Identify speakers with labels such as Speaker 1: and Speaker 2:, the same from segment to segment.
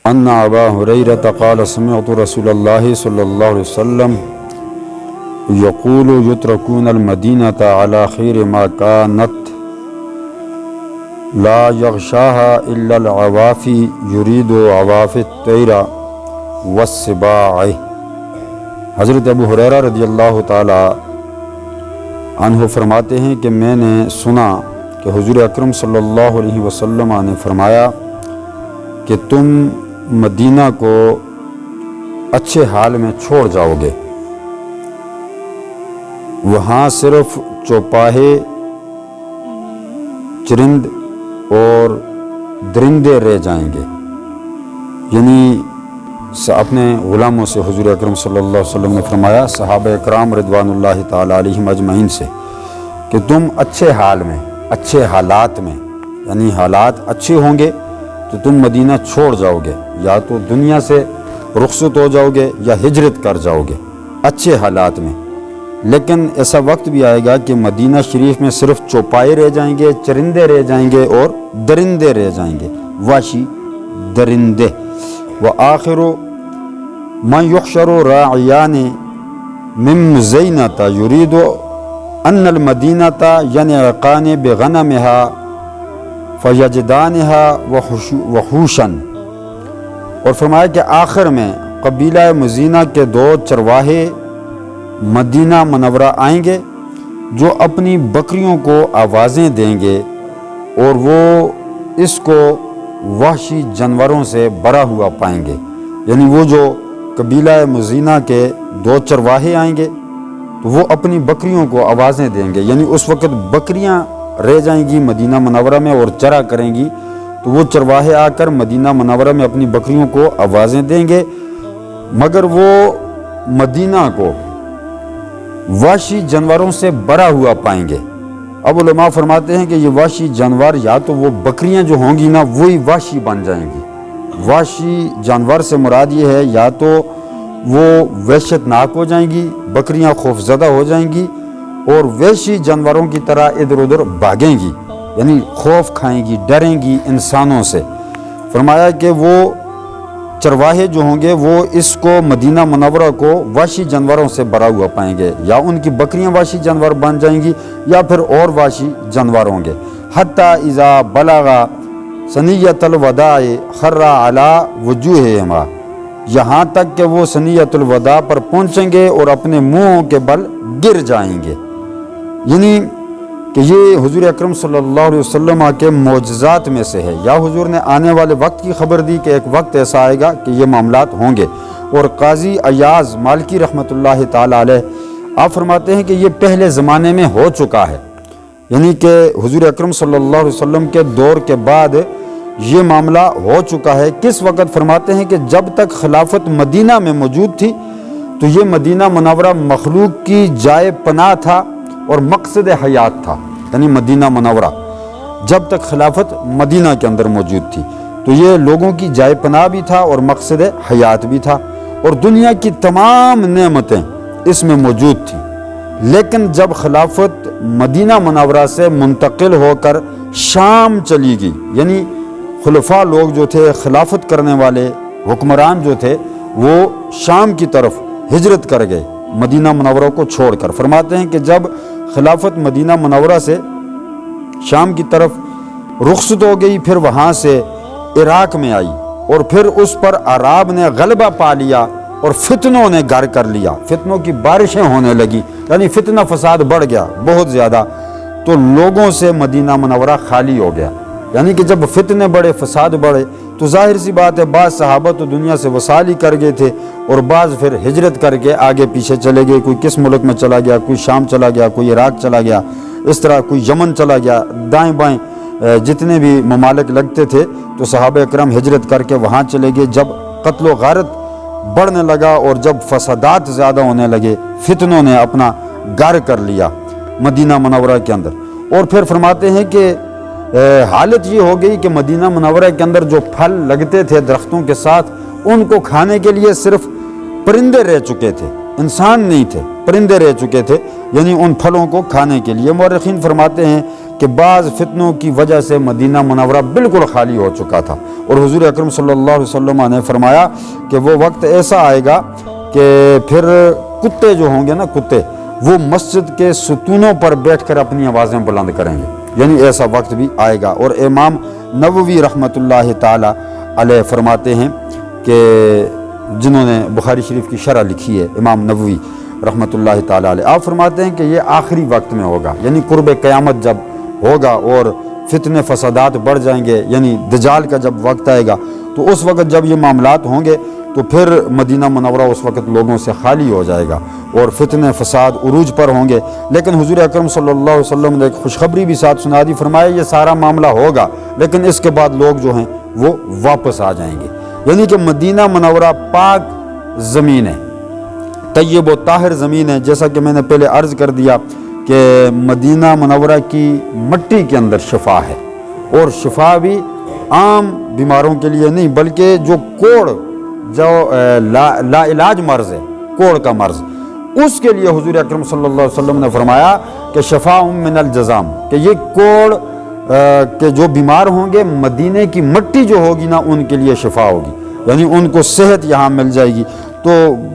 Speaker 1: ان ابا ہریرہ قال سمعت رسول اللہ صلی اللہ علیہ وسلم یقول یترکون المدینۃ علی خیر ما کانت لا یغشاها الا العوافی یرید عواف الطیر والسباع۔ حضرت ابو ہریرہ رضی اللہ تعالی عنہ فرماتے ہیں کہ میں نے سنا کہ حضور اکرم صلی اللہ علیہ وسلم نے فرمایا کہ تم مدینہ کو اچھے حال میں چھوڑ جاؤ گے، وہاں صرف چوپاہے، چرند اور درندے رہ جائیں گے۔ یعنی اپنے غلاموں سے حضور اکرم صلی اللہ علیہ وسلم نے فرمایا صحابہ اکرام رضوان اللہ تعالی علیہم اجمعین سے کہ تم اچھے حال میں، اچھے حالات میں، یعنی حالات اچھے ہوں گے تو تم مدینہ چھوڑ جاؤ گے، یا تو دنیا سے رخصت ہو جاؤ گے یا ہجرت کر جاؤ گے اچھے حالات میں۔ لیکن ایسا وقت بھی آئے گا کہ مدینہ شریف میں صرف چوپائے رہ جائیں گے، چرندے رہ جائیں گے اور درندے رہ جائیں گے، وحشی درندے۔ وآخر من یحشر راعیان من مزینۃ یرید ان المدینۃ ینعقان بغنمها فیجدانها وحوشا، اور فرمایا کہ آخر میں قبیلہ مزینہ کے دو چرواہے مدینہ منورہ آئیں گے جو اپنی بکریوں کو آوازیں دیں گے اور وہ اس کو وحشی جانوروں سے بھرا ہوا پائیں گے۔ یعنی وہ جو قبیلہ مزینہ کے دو چرواہے آئیں گے تو وہ اپنی بکریوں کو آوازیں دیں گے، یعنی اس وقت بکریاں رہ جائیں گی مدینہ منورہ میں اور چرا کریں گی، تو وہ چرواہے آ کر مدینہ منورہ میں اپنی بکریوں کو آوازیں دیں گے، مگر وہ مدینہ کو وحشی جانوروں سے بھرا ہوا پائیں گے۔ اب علماء فرماتے ہیں کہ یہ وحشی جانور یا تو وہ بکریاں جو ہوں گی نا وہی وحشی بن جائیں گی۔ وحشی جانور سے مراد یہ ہے یا تو وہ وحشت ناک ہو جائیں گی، بکریاں خوف زدہ ہو جائیں گی اور وحشی جانوروں کی طرح ادھر ادھر بھاگیں گی، یعنی خوف کھائیں گی، ڈریں گی انسانوں سے۔ فرمایا کہ وہ چرواہے جو ہوں گے وہ اس کو مدینہ منورہ کو وحشی جانوروں سے بھرا ہوا پائیں گے، یا ان کی بکریاں وحشی جانور بن جائیں گی یا پھر اور وحشی جانور ہوں گے۔ حتی اذا بلغ ثنیۃ الوداع خر علی وجوہہما، یہاں تک کہ وہ ثنیۃ الوداع پر پہنچیں گے اور اپنے منہوں کے بل گر جائیں گے۔ یعنی کہ یہ حضور اکرم صلی اللہ علیہ وسلم کے معجزات میں سے ہے، یا حضور نے آنے والے وقت کی خبر دی کہ ایک وقت ایسا آئے گا کہ یہ معاملات ہوں گے۔ اور قاضی ایاز مالکی رحمۃ اللہ تعالی علیہ آپ فرماتے ہیں کہ یہ پہلے زمانے میں ہو چکا ہے، یعنی کہ حضور اکرم صلی اللہ علیہ وسلم کے دور کے بعد یہ معاملہ ہو چکا ہے۔ کس وقت؟ فرماتے ہیں کہ جب تک خلافت مدینہ میں موجود تھی تو یہ مدینہ منورہ مخلوق کی جائے پناہ تھا اور مقصد حیات تھا، یعنی مدینہ منورہ جب تک خلافت مدینہ کے اندر موجود تھی تو یہ لوگوں کی جائے پناہ بھی تھا اور مقصد حیات بھی تھا، اور دنیا کی تمام نعمتیں اس میں موجود تھیں۔ لیکن جب خلافت مدینہ منورہ سے منتقل ہو کر شام چلی گئی، یعنی خلفاء لوگ جو تھے، خلافت کرنے والے حکمران جو تھے، وہ شام کی طرف ہجرت کر گئے مدینہ منورہ کو چھوڑ کر۔ فرماتے ہیں کہ جب خلافت مدینہ منورہ سے شام کی طرف رخصت ہو گئی، پھر وہاں سے عراق میں آئی اور پھر اس پر عراب نے غلبہ پا لیا اور فتنوں نے گھر کر لیا، فتنوں کی بارشیں ہونے لگی، یعنی فتنہ فساد بڑھ گیا بہت زیادہ، تو لوگوں سے مدینہ منورہ خالی ہو گیا۔ یعنی کہ جب فتنے بڑھے، فساد بڑھے، تو ظاہر سی بات ہے بعض صحابہ تو دنیا سے وصال ہی کر گئے تھے اور بعض پھر ہجرت کر کے آگے پیچھے چلے گئے، کوئی کس ملک میں چلا گیا، کوئی شام چلا گیا، کوئی عراق چلا گیا، اس طرح کوئی یمن چلا گیا، دائیں بائیں جتنے بھی ممالک لگتے تھے تو صحابہ اکرام ہجرت کر کے وہاں چلے گئے۔ جب قتل و غارت بڑھنے لگا اور جب فسادات زیادہ ہونے لگے، فتنوں نے اپنا گھر کر لیا مدینہ منورہ کے اندر، اور پھر فرماتے ہیں کہ حالت یہ ہو گئی کہ مدینہ منورہ کے اندر جو پھل لگتے تھے درختوں کے ساتھ، ان کو کھانے کے لیے صرف پرندے رہ چکے تھے، انسان نہیں تھے، پرندے رہ چکے تھے، یعنی ان پھلوں کو کھانے کے لیے۔ مورخین فرماتے ہیں کہ بعض فتنوں کی وجہ سے مدینہ منورہ بالکل خالی ہو چکا تھا، اور حضور اکرم صلی اللہ علیہ وسلم نے فرمایا کہ وہ وقت ایسا آئے گا کہ پھر کتے جو ہوں گے نا، کتے وہ مسجد کے ستونوں پر بیٹھ کر اپنی آوازیں بلند کریں گے، یعنی ایسا وقت بھی آئے گا۔ اور امام نووی رحمۃ اللہ تعالی علیہ فرماتے ہیں کہ جنہوں نے بخاری شریف کی شرح لکھی ہے، امام نووی رحمۃ اللہ تعالی علیہ، آپ فرماتے ہیں کہ یہ آخری وقت میں ہوگا، یعنی قرب قیامت جب ہوگا اور فتنے فسادات بڑھ جائیں گے، یعنی دجال کا جب وقت آئے گا، تو اس وقت جب یہ معاملات ہوں گے تو پھر مدینہ منورہ اس وقت لوگوں سے خالی ہو جائے گا اور فتنے فساد عروج پر ہوں گے۔ لیکن حضور اکرم صلی اللہ علیہ وسلم نے ایک خوشخبری بھی ساتھ سنا دی، فرمایا یہ سارا معاملہ ہوگا لیکن اس کے بعد لوگ جو ہیں وہ واپس آ جائیں گے، یعنی کہ مدینہ منورہ پاک زمین ہے، طیب و طاہر زمین ہے، جیسا کہ میں نے پہلے عرض کر دیا کہ مدینہ منورہ کی مٹی کے اندر شفا ہے، اور شفا بھی عام بیماروں کے لیے نہیں بلکہ جو کوڑ، جو لا علاج مرض ہے، کوڑ کا مرض، اس کے لیے حضور اکرم صلی اللہ علیہ وسلم نے فرمایا کہ شفاء من الجذام، کہ یہ کوڑ کہ جو بیمار ہوں گے مدینے کی مٹی جو ہوگی نا ان کے لیے شفا ہوگی، یعنی ان کو صحت یہاں مل جائے گی۔ تو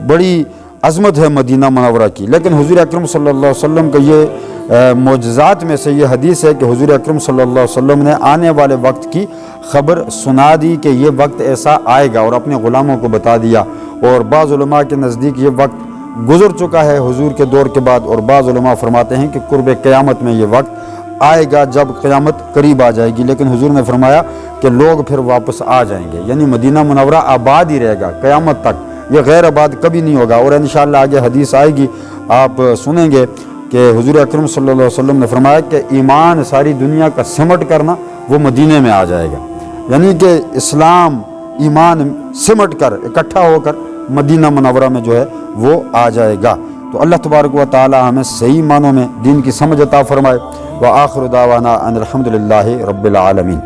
Speaker 1: بڑی عظمت ہے مدینہ منورہ کی۔ لیکن حضور اکرم صلی اللہ علیہ وسلم کا یہ معجزات میں سے یہ حدیث ہے کہ حضور اکرم صلی اللہ علیہ وسلم نے آنے والے وقت کی خبر سنا دی کہ یہ وقت ایسا آئے گا، اور اپنے غلاموں کو بتا دیا، اور بعض علماء کے نزدیک یہ وقت گزر چکا ہے حضور کے دور کے بعد، اور بعض علماء فرماتے ہیں کہ قرب قیامت میں یہ وقت آئے گا جب قیامت قریب آ جائے گی، لیکن حضور نے فرمایا کہ لوگ پھر واپس آ جائیں گے، یعنی مدینہ منورہ آباد ہی رہے گا قیامت تک، یہ غیر آباد کبھی نہیں ہوگا۔ اور انشاءاللہ آگے حدیث آئے گی، آپ سنیں گے کہ حضور اکرم صلی اللہ علیہ وسلم نے فرمایا کہ ایمان ساری دنیا کا سمٹ کرنا وہ مدینے میں آ جائے گا، یعنی کہ اسلام ایمان سمٹ کر اکٹھا ہو کر مدینہ منورہ میں جو ہے وہ آ جائے گا۔ تو اللہ تبارک و تعالی ہمیں صحیح معنوں میں دین کی سمجھ عطا فرمائے۔ وآخر دعوانا ان الحمدللہ رب العالمین۔